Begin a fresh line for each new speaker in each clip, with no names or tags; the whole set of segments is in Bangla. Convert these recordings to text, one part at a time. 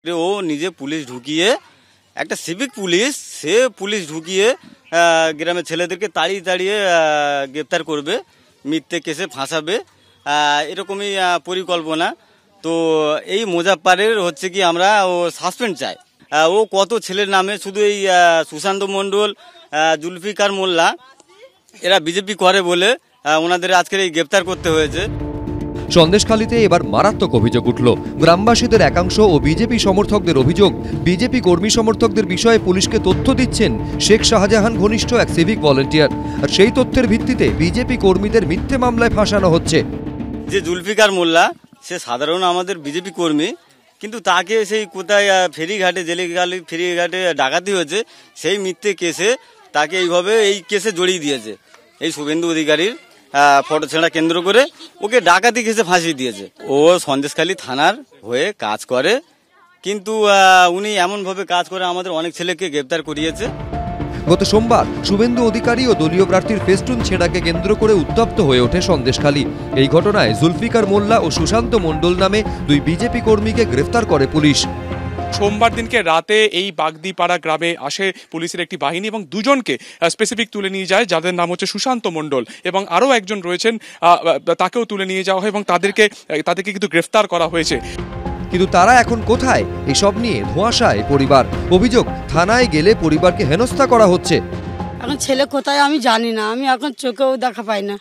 ও নিজে পুলিশ ঢুকিয়ে একটা সিভিক পুলিশ সে পুলিশ ঢুকিয়ে গ্রামের ছেলেদেরকে তাড়িয়ে তাড়িয়ে গ্রেপ্তার করবে, মিথ্যে কেসে ফাঁসাবে, এরকমই পরিকল্পনা। তো এই মোজাফফরের হচ্ছে কি আমরা ও সাসপেন্ড চাই। ও কত ছেলের নামে শুধু এই সুশান্ত মণ্ডল, জুলফিকার মোল্লা এরা বিজেপি করে বলে ওনাদের আজকের এই গ্রেপ্তার করতে হয়েছে।
সন্দেশখালীতে এবার মারাত্মক অভিযোগ উঠল। গ্রামবাসীদের একাংশ ও বিজেপি সমর্থকদের অভিযোগ, বিজেপি কর্মী সমর্থকদের বিষয়ে পুলিশকে তথ্য দিচ্ছেন শেখ শাহজাহান ঘনিষ্ঠ এক সিভিক ভলেন্টিয়ার, আর সেই তথ্যের ভিত্তিতে বিজেপি কর্মীদের মিথ্যে মামলায় ফাঁসানো হচ্ছে।
যে জুলফিকার মোল্লা সে সাধারণ আমাদের বিজেপি কর্মী, কিন্তু তাকে সেই কোথায় ফেরিঘাটে ফেরিঘাটে ডাকাতি হয়েছে, সেই মিথ্যে কেসে তাকে এইভাবে এই কেসে জড়িয়ে দিয়েছে। এই শুভেন্দু অধিকারীর ফটো ছেঁড়া কেন্দ্র করে ওকে ডাকাতি কেসে ফাঁসিয়ে দিয়েছে। ও সন্দেশখালী থানার হয়ে কাজ করে, কিন্তু উনি এমনভাবে কাজ করে আমাদের অনেক ছেলেকে গ্রেপ্তার করিয়েছে।
গত সোমবার শুভেন্দু অধিকারী ও দলীয় প্রার্থীর ফেস্টুন ছেঁড়াকে কেন্দ্র করে উত্তপ্ত হয়ে ওঠে সন্দেশখালী। এই ঘটনায় জুলফিকার মোল্লা ও সুশান্ত মণ্ডল নামে দুই বিজেপি কর্মীকে গ্রেফতার করে পুলিশ।
সোমবার দিনকে রাতে এই বাগদিপাড়া গ্রামে আসে পুলিশের একটি বাহিনী এবং দুজনকে স্পেসিফিক তুলে নিয়ে যায়, যাদের নাম হচ্ছে সুশান্ত মণ্ডল এবং আরও একজন রয়েছেন, তাকেও তুলে নিয়ে যাওয়া হয় এবং তাদেরকে কিন্তু গ্রেফতার করা হয়েছে।
কিন্তু তারা এখন কোথায়, এসব নিয়ে ধোঁয়াশায় পরিবার। অভিযোগ, থানায় গেলে পরিবারকে হেনস্থা করা হচ্ছে।
এখন ছেলে কোথায় আমি জানি না, আমি এখন চোখেও দেখা পাই না।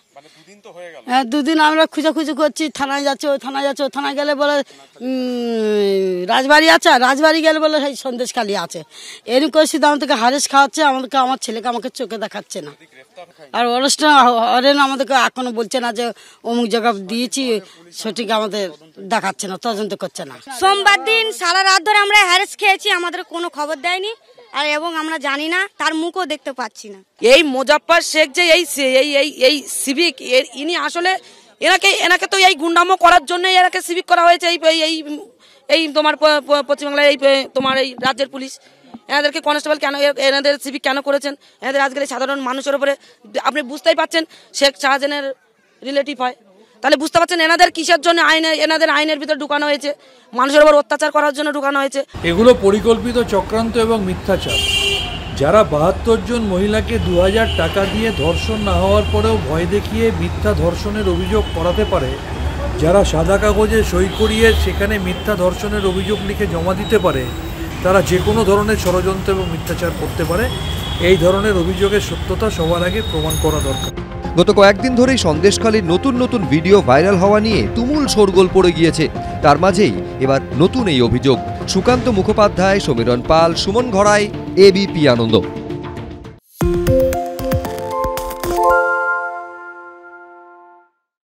হ্যাঁ, দুদিন আমরা খুঁজে করছি, থানায় যাচ্ছে, ওই থানায় যাচ্ছে, ওই থানায় গেলে বলে রাজবাড়ি আছে, রাজবাড়ি গেলে বলে সেই সন্দেশখালী আছে। এরকম করে শুধু আমাদেরকে হারেস খাওয়াচ্ছে, আমার ছেলেকে আমাকে চোখে দেখাচ্ছে না। আর অনুষ্ঠান হরেন আমাদেরকে এখনো বলছে না যে অমুক জায়গা দিয়েছি, সঠিক আমাদের দেখাচ্ছে না, তদন্ত করছে না।
সোমবার দিন সারা রাত ধরে আমরা হ্যারেস খেয়েছি, আমাদের কোনো খবর দেয়নি, আর এবং আমরা জানি না, তার মুখও দেখতে পাচ্ছি না।
এই মোজাফফর শেখ যে এই সিভিক, ইনি আসলে এনাকে তো এই গুন্ডামো করার জন্য এনাকে সিভিক করা হয়েছে। এই তোমার পশ্চিমবাংলার তোমার এই রাজ্যের পুলিশ এনাদেরকে কনস্টেবল কেন, এনাদের সিভিক কেন করেছেন? এনাদের আজকের সাধারণ মানুষের উপরে আপনি বুঝতেই পারছেন, শেখ শাহজাহানের রিলেটিভ হয়, তাহলে বুঝতে পারছেন এনাদের কিসের জন্য এনাদের আইনের ভিতরে ঢুকানো হয়েছে, মানুষের উপর অত্যাচার করার জন্য ঢুকানো হয়েছে।
এগুলো পরিকল্পিত চক্রান্ত এবং মিথ্যাচার। যারা 72 জন মহিলাকে 2000 টাকা দিয়ে ধর্ষণ না হওয়ার পরেও ভয় দেখিয়ে মিথ্যা ধর্ষণের অভিযোগ করাতে পারে, যারা সাদা কাগজে সই করিয়ে সেখানে মিথ্যা ধর্ষণের অভিযোগ লিখে জমা দিতে পারে, তারা যে কোনো ধরনের ষড়যন্ত্র এবং মিথ্যাচার করতে পারে। এই ধরনের অভিযোগের সত্যতা সবার আগে প্রমাণ করা দরকার।
গত কয়েকদিন ধরেই সন্দেশখালীর নতুন ভিডিও ভাইরাল হওয়া নিয়ে তুমুল শোরগোল পড়ে গিয়েছে। তার মাঝেই এবার নতুন এই অভিযোগ। সুকান্ত মুখোপাধ্যায়, সমীরণ পাল, সুমন ঘড়াই, এবিপি আনন্দ।